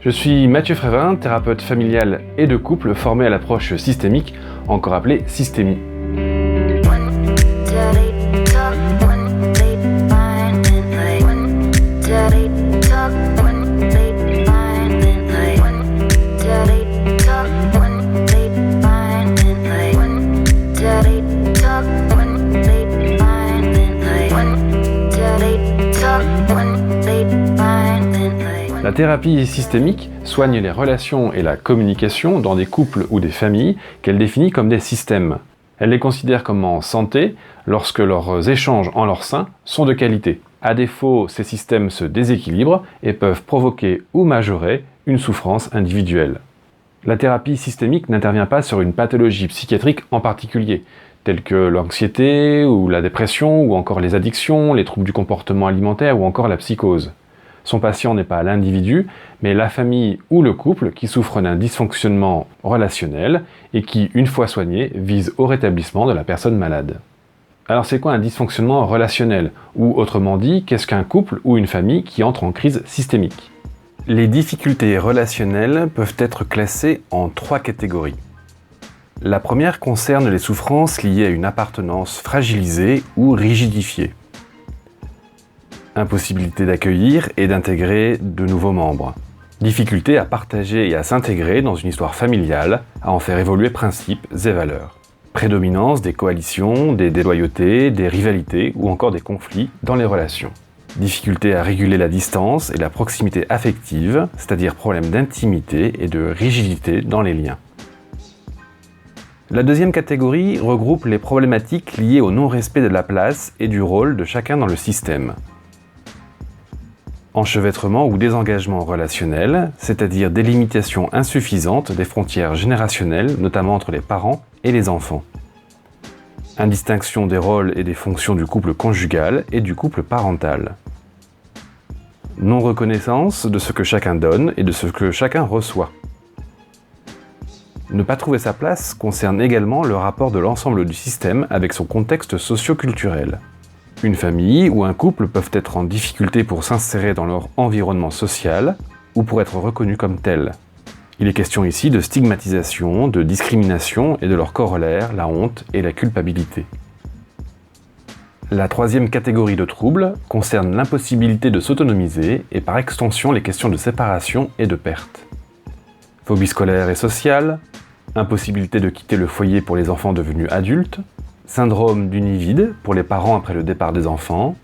Je suis Mathieu Frévin, thérapeute familial et de couple formé à l'approche systémique, encore appelée systémie. La thérapie systémique soigne les relations et la communication dans des couples ou des familles qu'elle définit comme des systèmes. Elle les considère comme en santé lorsque leurs échanges en leur sein sont de qualité. À défaut, ces systèmes se déséquilibrent et peuvent provoquer ou majorer une souffrance individuelle. La thérapie systémique n'intervient pas sur une pathologie psychiatrique en particulier, telle que l'anxiété ou la dépression ou encore les addictions, les troubles du comportement alimentaire ou encore la psychose. Son patient n'est pas l'individu, mais la famille ou le couple qui souffre d'un dysfonctionnement relationnel et qui, une fois soigné, vise au rétablissement de la personne malade. Alors c'est quoi un dysfonctionnement relationnel? Ou autrement dit, qu'est-ce qu'un couple ou une famille qui entre en crise systémique? Les difficultés relationnelles peuvent être classées en 3 catégories. La première concerne les souffrances liées à une appartenance fragilisée ou rigidifiée. Impossibilité d'accueillir et d'intégrer de nouveaux membres. Difficulté à partager et à s'intégrer dans une histoire familiale, à en faire évoluer principes et valeurs. Prédominance des coalitions, des déloyautés, des rivalités ou encore des conflits dans les relations. Difficulté à réguler la distance et la proximité affective, c'est-à-dire problème d'intimité et de rigidité dans les liens. La deuxième catégorie regroupe les problématiques liées au non-respect de la place et du rôle de chacun dans le système. Enchevêtrement ou désengagement relationnel, c'est-à-dire délimitation insuffisante des frontières générationnelles, notamment entre les parents et les enfants. Indistinction des rôles et des fonctions du couple conjugal et du couple parental. Non-reconnaissance de ce que chacun donne et de ce que chacun reçoit. Ne pas trouver sa place concerne également le rapport de l'ensemble du système avec son contexte socio-culturel. Une famille ou un couple peuvent être en difficulté pour s'insérer dans leur environnement social ou pour être reconnus comme tels. Il est question ici de stigmatisation, de discrimination et de leur corollaire, la honte et la culpabilité. La troisième catégorie de troubles concerne l'impossibilité de s'autonomiser et par extension les questions de séparation et de perte. Phobie scolaire et sociale, impossibilité de quitter le foyer pour les enfants devenus adultes, syndrome du nid vide pour les parents après le départ des enfants,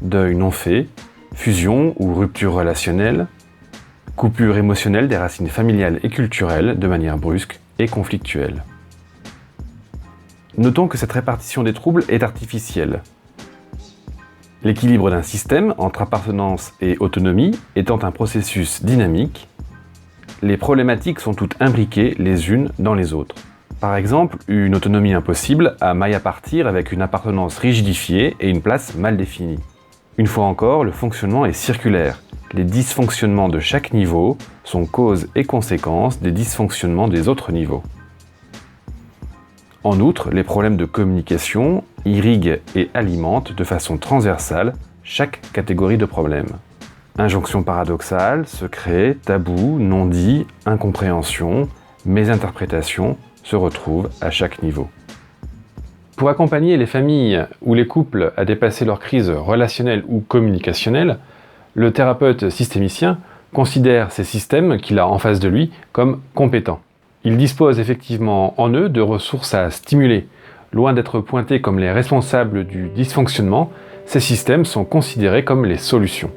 deuil non fait, fusion ou rupture relationnelle, coupure émotionnelle des racines familiales et culturelles de manière brusque et conflictuelle. Notons que cette répartition des troubles est artificielle. L'équilibre d'un système entre appartenance et autonomie étant un processus dynamique, les problématiques sont toutes imbriquées les unes dans les autres. Par exemple, une autonomie impossible a maille à partir avec une appartenance rigidifiée et une place mal définie. Une fois encore, le fonctionnement est circulaire. Les dysfonctionnements de chaque niveau sont cause et conséquence des dysfonctionnements des autres niveaux. En outre, les problèmes de communication irriguent et alimentent de façon transversale chaque catégorie de problèmes. Injonctions paradoxales, secrets, tabous, non-dits, incompréhension, mésinterprétation se retrouvent à chaque niveau. Pour accompagner les familles ou les couples à dépasser leurs crises relationnelles ou communicationnelles, le thérapeute systémicien considère ces systèmes qu'il a en face de lui comme compétents. Il dispose effectivement en eux de ressources à stimuler. Loin d'être pointés comme les responsables du dysfonctionnement, ces systèmes sont considérés comme les solutions.